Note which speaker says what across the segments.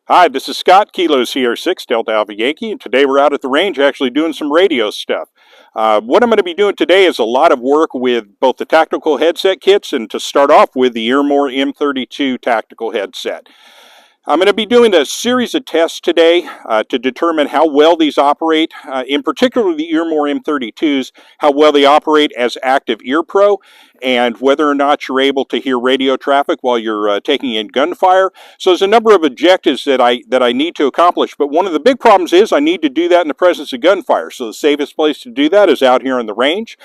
Speaker 1: Hi, this is Scott, Kilo Sierra 6, Delta Alpha Yankee, and today we're out at the range actually doing some radio stuff. What I'm going to be doing today is a lot of work with both the tactical headset kits and to start off with the Earmor M32 Tactical Headset. I'm going to be doing a series of tests today to determine how well these operate, in particular the Earmor M32s, how well they operate as active ear pro, and whether or not you're able to hear radio traffic while you're taking in gunfire. So there's a number of objectives that I need to accomplish, but one of the big problems is I need to do that in the presence of gunfire. So the safest place to do that is out here on the range.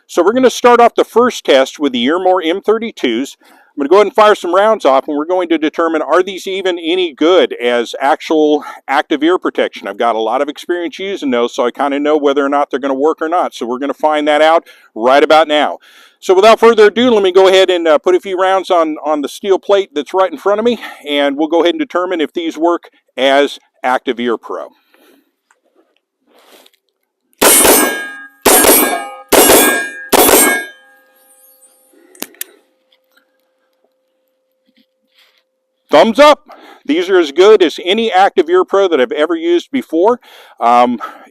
Speaker 1: So we're going to start off the first test with the Earmor M32s. I'm going to go ahead and fire some rounds off, and we're going to determine, are these even any good as actual active ear protection? I've got a lot of experience using those, so I kind of know whether or not they're going to work or not. So we're going to find that out right about now. So without further ado, let me go ahead and put a few rounds on the steel plate that's right in front of me, and we'll go ahead and determine if these work as active ear pro. Thumbs up! These are as good as any active ear pro that I've ever used before.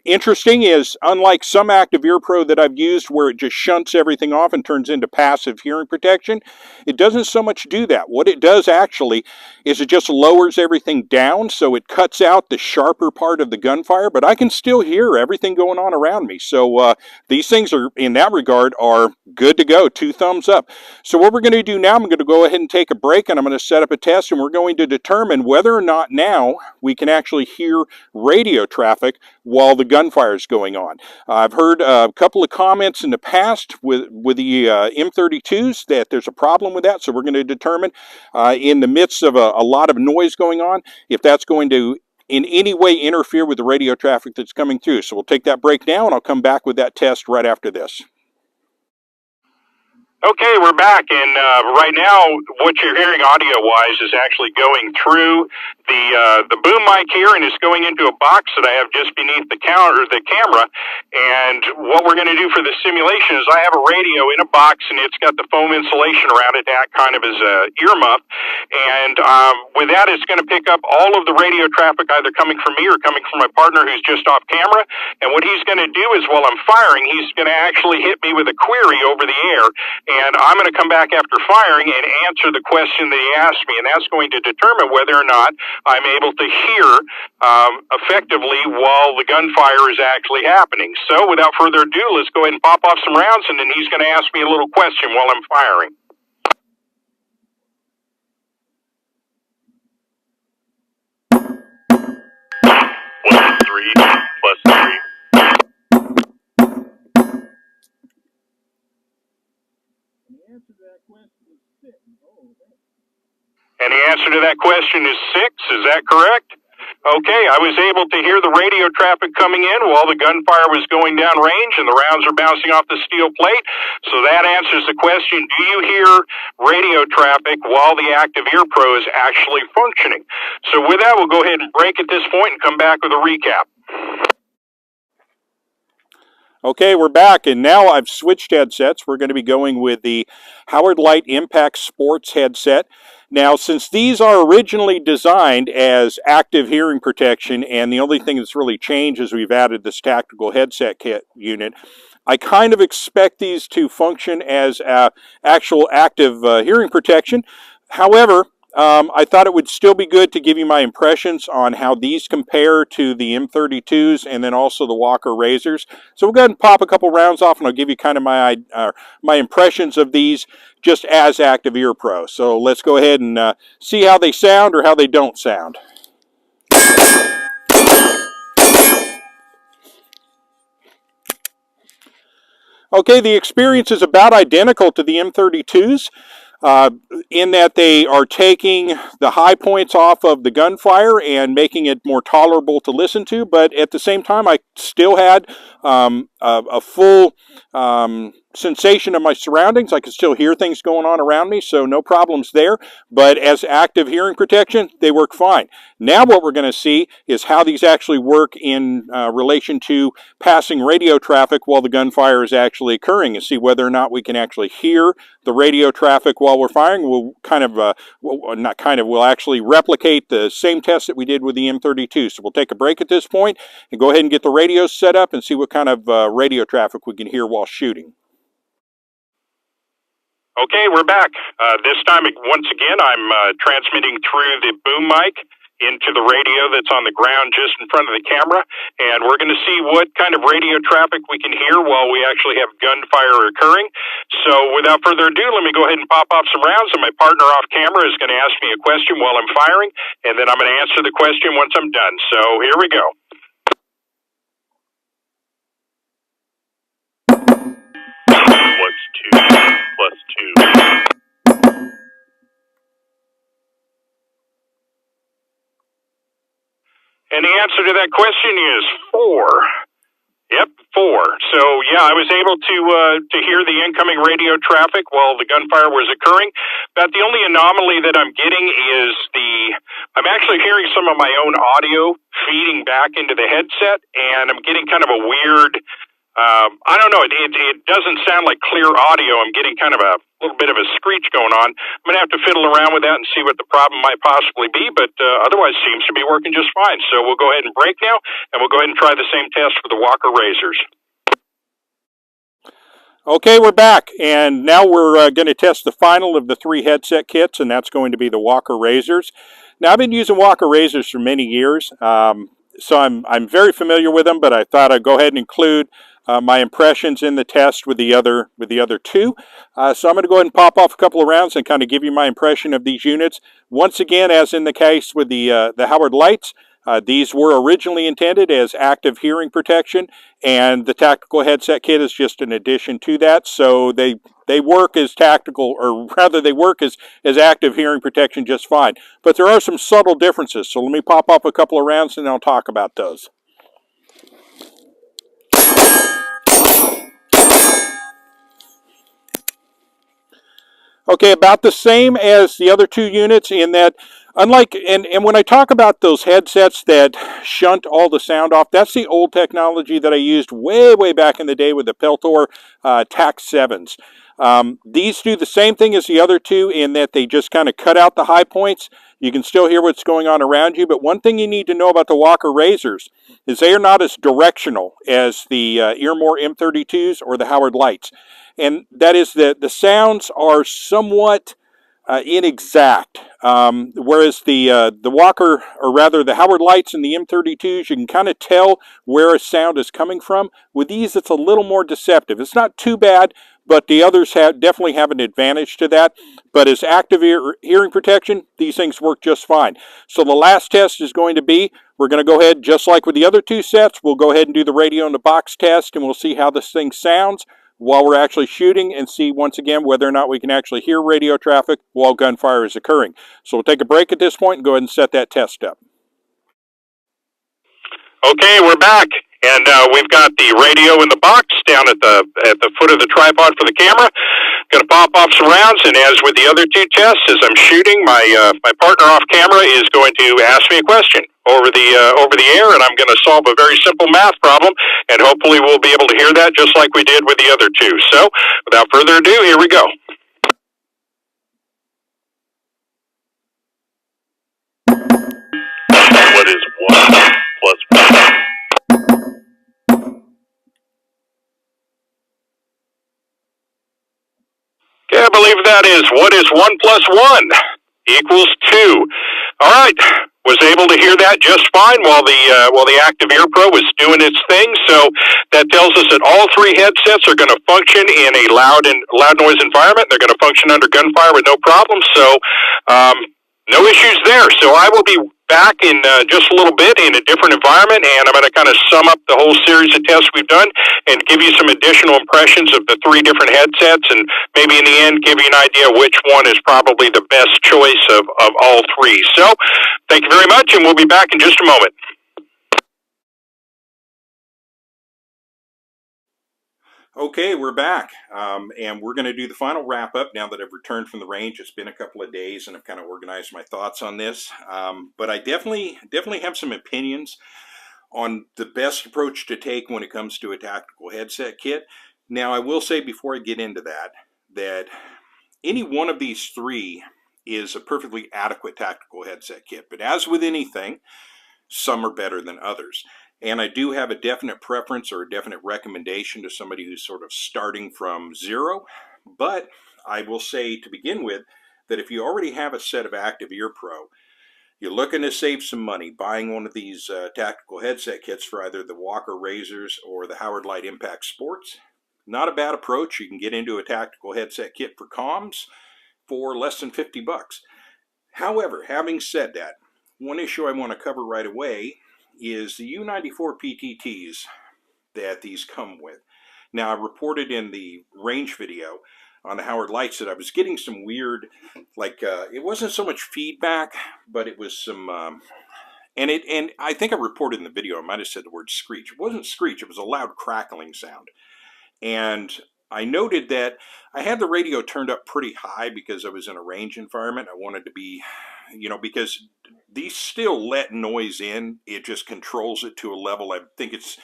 Speaker 1: Interesting is, unlike some active ear pro that I've used where it just shunts everything off and turns into passive hearing protection, it doesn't so much do that. What it does actually is it just lowers everything down, so it cuts out the sharper part of the gunfire, but I can still hear everything going on around me. So these things are, in that regard, are good to go. 2 thumbs up. So what we're going to do now, I'm going to go ahead and take a break, and I'm going to set up a test, and we're going to determine whether or not now we can actually hear radio traffic while the gunfire is going on. I've heard a couple of comments in the past with the M32s that there's a problem with that, so we're going to determine in the midst of a lot of noise going on if that's going to in any way interfere with the radio traffic that's coming through. So we'll take that break now, and I'll come back with that test right after this. Okay, we're back, and right now what you're hearing audio-wise is actually going through the boom mic here, and it's going into a box that I have just beneath the camera. And what we're going to do for the simulation is I have a radio in a box, and it's got the foam insulation around it to act kind of as a earmuff. And with that, it's going to pick up all of the radio traffic either coming from me or coming from my partner who's just off camera. And what he's going to do is while I'm firing, he's going to actually hit me with a query over the air. And I'm going to come back after firing and answer the question that he asked me, and that's going to determine whether or not I'm able to hear effectively while the gunfire is actually happening. So without further ado, let's go ahead and pop off some rounds, and then he's going to ask me a little question while I'm firing. +3. And the answer to that question is 6. Is that correct? Okay, I was able to hear the radio traffic coming in while the gunfire was going down range and the rounds are bouncing off the steel plate. So that answers the question, do you hear radio traffic while the active ear pro is actually functioning? So with that, we'll go ahead and break at this point and come back with a recap. Okay, we're back, and now I've switched headsets. We're going to be going with the Howard Leight Impact Sports headset. Now, since these are originally designed as active hearing protection, and the only thing that's really changed is we've added this tactical headset kit unit, I kind of expect these to function as actual active hearing protection. However, I thought it would still be good to give you my impressions on how these compare to the M32s and then also the Walker Razors. So we'll go ahead and pop a couple rounds off, and I'll give you kind of my impressions of these just as active ear pro. So let's go ahead and see how they sound or how they don't sound. Okay, the experience is about identical to the M32s. In that they are taking the high points off of the gunfire and making it more tolerable to listen to, but at the same time I still had a full sensation of my surroundings. I can still hear things going on around me, so no problems there. But as active hearing protection, they work fine. Now what we're going to see is how these actually work in relation to passing radio traffic while the gunfire is actually occurring, and see whether or not we can actually hear the radio traffic while we're firing. We'll we'll actually replicate the same test that we did with the M32. So we'll take a break at this point and go ahead and get the radios set up and see what kind of radio traffic we can hear while shooting.
Speaker 2: Okay, we're back. This time, once again, I'm transmitting through the boom mic into the radio that's on the ground just in front of the camera, and we're going to see what kind of radio traffic we can hear while we actually have gunfire occurring. So without further ado, let me go ahead and pop off some rounds, and my partner off camera is going to ask me a question while I'm firing, and then I'm going to answer the question once I'm done. So here we go. +2. And the answer to that question is 4. Yep, 4. So yeah, I was able to hear the incoming radio traffic while the gunfire was occurring. But the only anomaly that I'm getting is I'm actually hearing some of my own audio feeding back into the headset, and I'm getting kind of a weird, I don't know, it doesn't sound like clear audio. I'm getting kind of a little bit of a screech going on. I'm going to have to fiddle around with that and see what the problem might possibly be, but otherwise seems to be working just fine. So we'll go ahead and break now, and we'll go ahead and try the same test for the Walker Razors.
Speaker 1: Okay, we're back, and now we're going to test the final of the 3 headset kits, and that's going to be the Walker Razors. Now, I've been using Walker Razors for many years, so I'm very familiar with them, but I thought I'd go ahead and include my impressions in the test with the other 2. So I'm going to go ahead and pop off a couple of rounds and kind of give you my impression of these units. Once again, as in the case with the Howard Lights, these were originally intended as active hearing protection, and the tactical headset kit is just an addition to that. So they work as tactical, or rather they work as active hearing protection just fine. But there are some subtle differences. So let me pop up a couple of rounds and I'll talk about those. Okay, about the same as the other 2 units in that, unlike, and when I talk about those headsets that shunt all the sound off, that's the old technology that I used way back in the day with the Peltor TAC 7s. These do the same thing as the other 2 in that they just kind of cut out the high points. You can still hear what's going on around you, but one thing you need to know about the Walker Razors is they are not as directional as the Earmor M32s or the Howard Lights. And that is that the sounds are somewhat inexact, whereas the Walker, or rather the Howard Lights and the M32s, you can kind of tell where a sound is coming from. With these, it's a little more deceptive. It's not too bad, but the others definitely have an advantage to that. But as active hearing protection, these things work just fine. So the last test is going to be, we're going to go ahead, just like with the other 2 sets, we'll go ahead and do the radio in the box test, and we'll see how this thing sounds while we're actually shooting, and see once again whether or not we can actually hear radio traffic while gunfire is occurring. So we'll take a break at this point and go ahead and set that test up.
Speaker 2: Okay, we're back, and we've got the radio in the box down at the foot of the tripod for the camera. Going to pop off some rounds, and as with the other 2 tests, as I'm shooting, my partner off camera is going to ask me a question over the air, and I'm going to solve a very simple math problem, and hopefully we'll be able to hear that just like we did with the other 2. So, without further ado, here we go. What is 1 plus 1? Okay, I believe that is, what is 1 plus 1 equals 2. All right, was able to hear that just fine while the Active Ear Pro was doing its thing. So that tells us that all 3 headsets are going to function in a loud noise environment. They're going to function under gunfire with no problem. So no issues there. So I will be back in just a little bit in a different environment, and I'm going to kind of sum up the whole series of tests we've done and give you some additional impressions of the 3 different headsets, and maybe in the end give you an idea which one is probably the best choice of all 3. So thank you very much, and we'll be back in just a moment.
Speaker 1: Okay, we're back, and we're going to do the final wrap up now that I've returned from the range. It's been a couple of days, and I've kind of organized my thoughts on this. But I definitely have some opinions on the best approach to take when it comes to a tactical headset kit. Now, I will say before I get into that, that any one of these three is a perfectly adequate tactical headset kit. But as with anything, some are better than others. And I do have a definite preference or a definite recommendation to somebody who's sort of starting from zero. But I will say to begin with that if you already have a set of Active Ear Pro, you're looking to save some money buying one of these tactical headset kits for either the Walker Razors or the Howard Leight Impact Sports. Not a bad approach. You can get into a tactical headset kit for comms for less than 50 bucks. However, having said that, one issue I want to cover right away is the U94 PTTs that these come with. Now, I reported in the range video on the Howard Leights that I was getting some weird, it wasn't so much feedback, but it was some, and I think I reported in the video, I might have said the word screech. It wasn't screech, it was a loud crackling sound. And I noted that I had the radio turned up pretty high because I was in a range environment. I wanted to be, because these still let noise in. It just controls it to a level, I think it's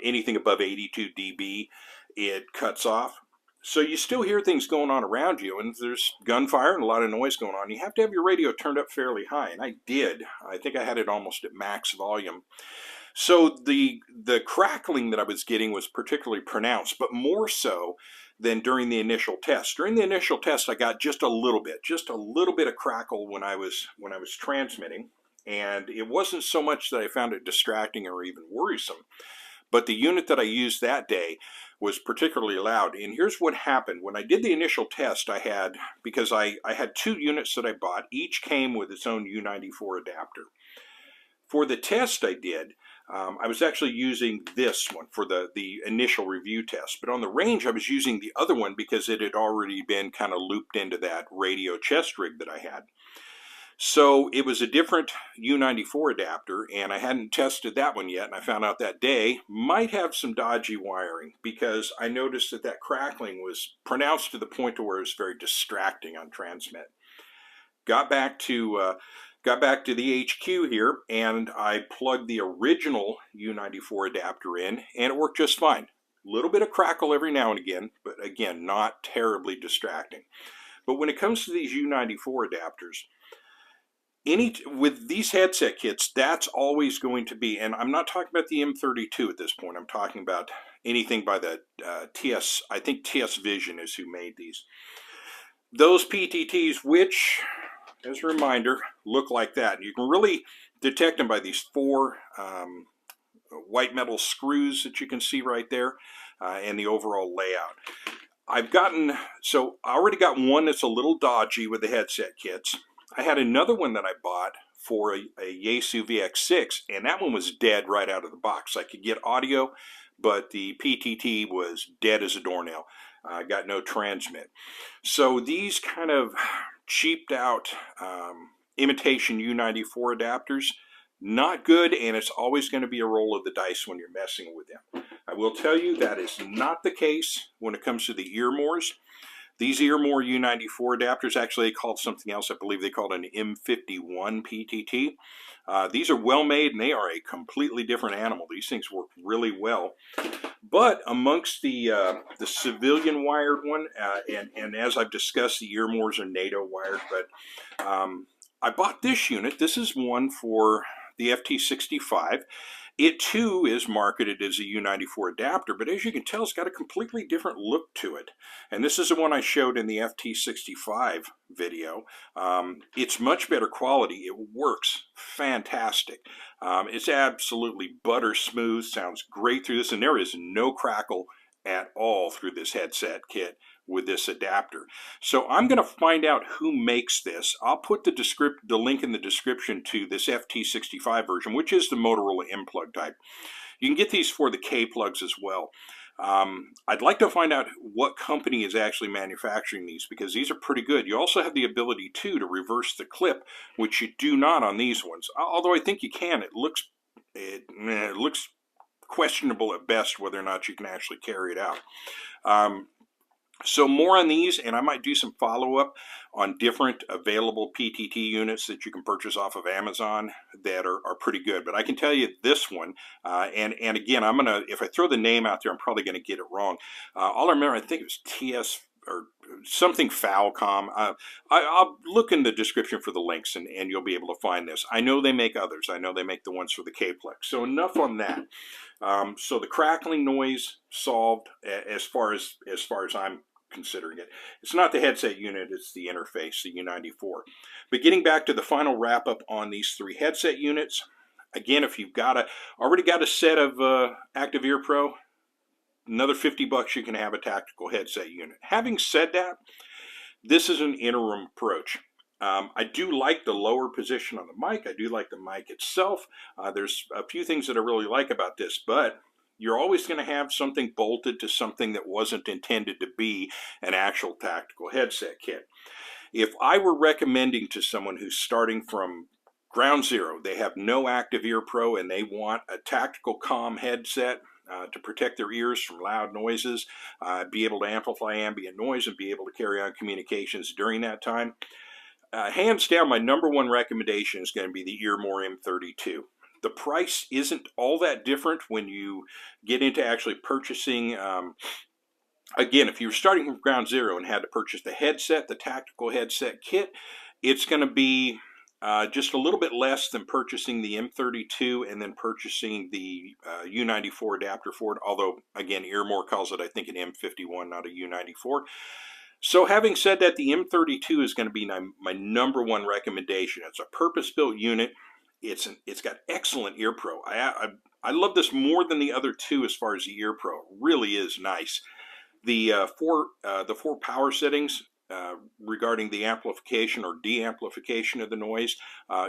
Speaker 1: anything above 82 dB, it cuts off. So you still hear things going on around you, and there's gunfire and a lot of noise going on. You have to have your radio turned up fairly high, and I did. I think I had it almost at max volume. So the crackling that I was getting was particularly pronounced, but more so than during the initial test. During the initial test, I got just a little bit of crackle when I was transmitting, and it wasn't so much that I found it distracting or even worrisome. But the unit that I used that day was particularly loud. And here's what happened. When I did the initial test, I had two units that I bought. Each came with its own U94 adapter. For the test I did, I was actually using this one for the initial review test. But on the range, I was using the other one because it had already been kind of looped into that radio chest rig that I had. So it was a different U94 adapter, and I hadn't tested that one yet, and I found out that day might have some dodgy wiring because I noticed that crackling was pronounced to the point to where it was very distracting on transmit. Got back to the HQ here, and I plugged the original U94 adapter in, and it worked just fine. A little bit of crackle every now and again, but again, not terribly distracting. But when it comes to these U94 adapters, with these headset kits, that's always going to be, and I'm not talking about the M32 at this point, I'm talking about anything by the I think TS Vision is who made these. Those PTTs, which, as a reminder, look like that. You can really detect them by these four white metal screws that you can see right there, and the overall layout. I already got one that's a little dodgy with the headset kits. I had another one that I bought for a Yaesu VX6, and that one was dead right out of the box. I could get audio, but the PTT was dead as a doornail. I got no transmit. So these kind of cheaped out imitation U94 adapters, not good, and it's always going to be a roll of the dice when you're messing with them. I will tell you that is not the case when it comes to the Earmors. These Earmor U94 adapters, actually they called something else. I believe they called an M51 PTT. These are well made, and they are a completely different animal. These things work really well. But amongst the civilian wired one, and as I've discussed, the Earmors are NATO wired, but I bought this unit. This is one for the FT65. It too is marketed as a U94 adapter, but as you can tell, it's got a completely different look to it. And this is the one I showed in the FT65 video. It's much better quality. It works fantastic. It's absolutely butter smooth, sounds great through this, and there is no crackle at all through this headset kit with this adapter. So I'm going to find out who makes this. I'll put the link in the description to this FT65 version, which is the Motorola M-Plug type. You can get these for the K-plugs as well. I'd like to find out what company is actually manufacturing these, because these are pretty good. You also have the ability too to reverse the clip, which you do not on these ones. Although I think you can. It looks questionable at best whether or not you can actually carry it out. So more on these, and I might do some follow-up on different available PTT units that you can purchase off of Amazon that are pretty good. But I can tell you this one, and again, if I throw the name out there, I'm probably gonna get it wrong. All I remember, I think it was TS or something Falcom. I'll look in the description for the links, and you'll be able to find this. I know they make others. I know they make the ones for the K-Plex. So enough on that. So the crackling noise solved as far as I'm considering it. It's not the headset unit, it's the interface, the U94. But getting back to the final wrap up on these 3 headset units, again, if you've already got a set of Active Ear Pro, another $50 you can have a tactical headset unit. Having said that, this is an interim approach. I do like the lower position on the mic. I do like the mic itself. There's a few things that I really like about this, but you're always going to have something bolted to something that wasn't intended to be an actual tactical headset kit. If I were recommending to someone who's starting from ground zero, they have no Active Ear Pro and they want a tactical comm headset to protect their ears from loud noises, be able to amplify ambient noise, and be able to carry on communications during that time, hands down, my #1 recommendation is going to be the Earmor M32. The price isn't all that different when you get into actually purchasing. Again, if you're starting from ground zero and had to purchase the headset, the tactical headset kit, it's going to be just a little bit less than purchasing the M32 and then purchasing the U94 adapter for it. Although, again, Earmor calls it, I think, an M51, not a U94. So having said that, the M32 is going to be my #1 recommendation. It's a purpose-built unit. It's got excellent ear pro. I love this more than the other 2 as far as the ear pro. It really is nice. The four power settings regarding the amplification or de-amplification of the noise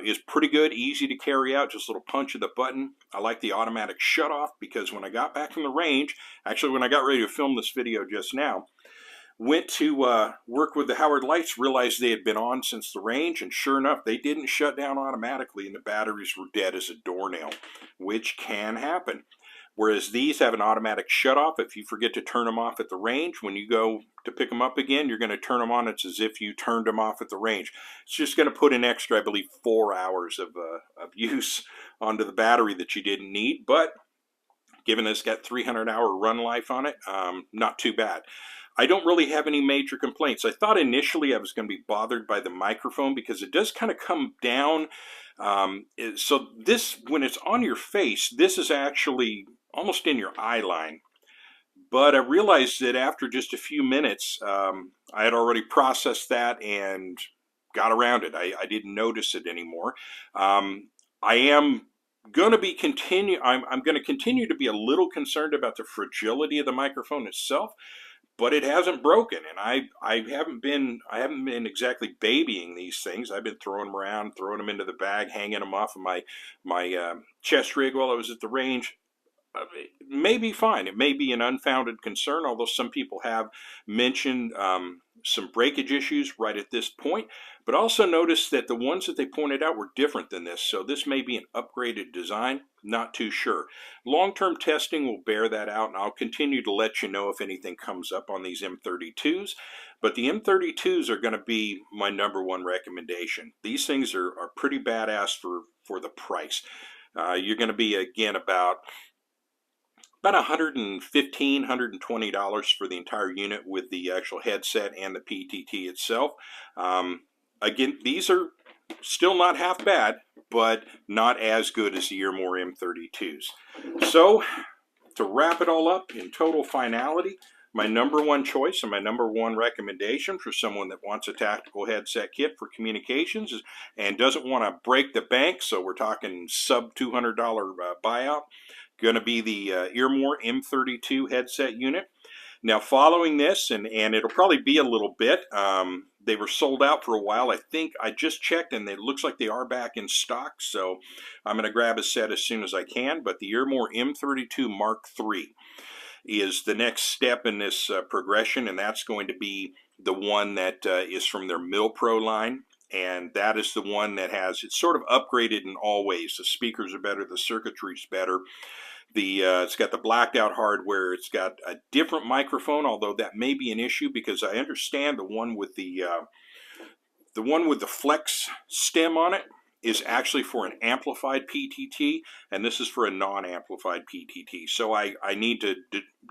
Speaker 1: is pretty good, easy to carry out, just a little punch of the button. I like the automatic shut off because when I got back from the range, actually when I got ready to film this video just now, went to work with the Howard lights, realized they had been on since the range, and sure enough, they didn't shut down automatically, and the batteries were dead as a doornail, which can happen. Whereas these have an automatic shut-off. If you forget to turn them off at the range, when you go to pick them up again, you're going to turn them on. It's as if you turned them off at the range. It's just going to put an extra, I believe, 4 hours of use onto the battery that you didn't need, but given it's got 300-hour run life on it, not too bad. I don't really have any major complaints. I thought initially I was going to be bothered by the microphone because it does kind of come down. So this, when it's on your face, this is actually almost in your eye line. But I realized that after just a few minutes, I had already processed that and got around it. I didn't notice it anymore. I am going to be I'm going to continue to be a little concerned about the fragility of the microphone itself. But it hasn't broken, and I haven't been exactly babying these things. I've been throwing them around, throwing them into the bag, hanging them off of my chest rig while I was at the range. It may be fine. It may be an unfounded concern, although some people have mentioned some breakage issues right at this point. But also notice that the ones that they pointed out were different than this, so this may be an upgraded design. Not too sure. Long-term testing will bear that out, and I'll continue to let you know if anything comes up on these M32s. But the M32s are going to be my #1 recommendation. These things are pretty badass for the price. You're going to be, again, about $115, $120 for the entire unit with the actual headset and the PTT itself. Again, these are still not half bad, but not as good as the Earmor M32s. So, to wrap it all up in total finality, my #1 choice and my #1 recommendation for someone that wants a tactical headset kit for communications and doesn't want to break the bank, so we're talking sub $200 buyout, going to be the Earmor M32 headset unit. Now, following this, and it'll probably be a little bit, they were sold out for a while. I think I just checked, and it looks like they are back in stock, so I'm going to grab a set as soon as I can. But the Earmor M32 Mark III is the next step in this progression, and that's going to be the one that is from their MilPro line. And that is the one that it's sort of upgraded in all ways. The speakers are better, the circuitry's better. It's got the blacked out hardware. It's got a different microphone, although that may be an issue because I understand the one with the flex stem on it is actually for an amplified PTT, and this is for a non-amplified PTT. So I need to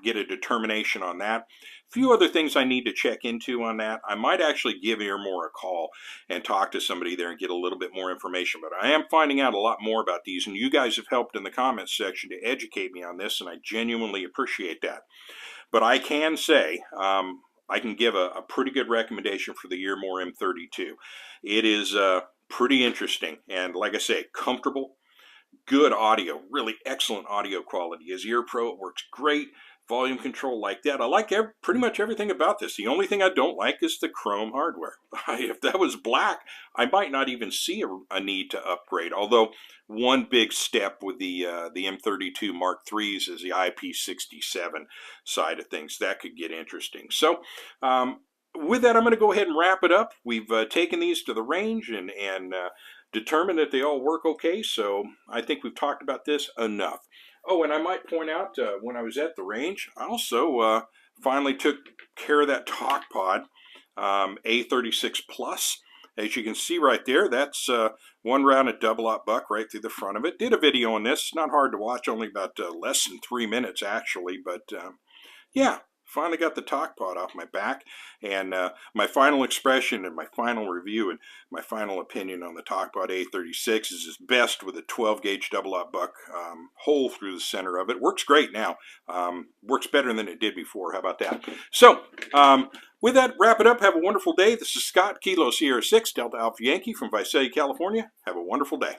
Speaker 1: get a determination on that. A few other things I need to check into on that. I might actually give Earmor a call and talk to somebody there and get a little bit more information. But I am finding out a lot more about these, and you guys have helped in the comments section to educate me on this, and I genuinely appreciate that. But I can say, I can give a pretty good recommendation for the Earmor M32. It is pretty interesting, and like I say, comfortable, good audio, really excellent audio quality. As Ear Pro, it works great. Volume control like that. I like pretty much everything about this. The only thing I don't like is the chrome hardware. If that was black, I might not even see a need to upgrade. Although one big step with the M32 Mark IIIs is the IP67 side of things. That could get interesting. So with that, I'm going to go ahead and wrap it up. We've taken these to the range and determined that they all work okay. So I think we've talked about this enough. Oh, and I might point out, when I was at the range, I also finally took care of that talk pod, A36 Plus. As you can see right there, that's one rounded double-aught buck right through the front of it. Did a video on this. Not hard to watch, only about less than 3 minutes, actually. But, yeah. Finally got the talk pod off my back, and my final expression and my final review and my final opinion on the talk pod A36 is best with a 12-gauge double-aught buck hole through the center of it. Works great now. Works better than it did before. How about that? So, with that, wrap it up. Have a wonderful day. This is Scott, Kilo Sierra 6, Delta Alpha Yankee from Visalia, California. Have a wonderful day.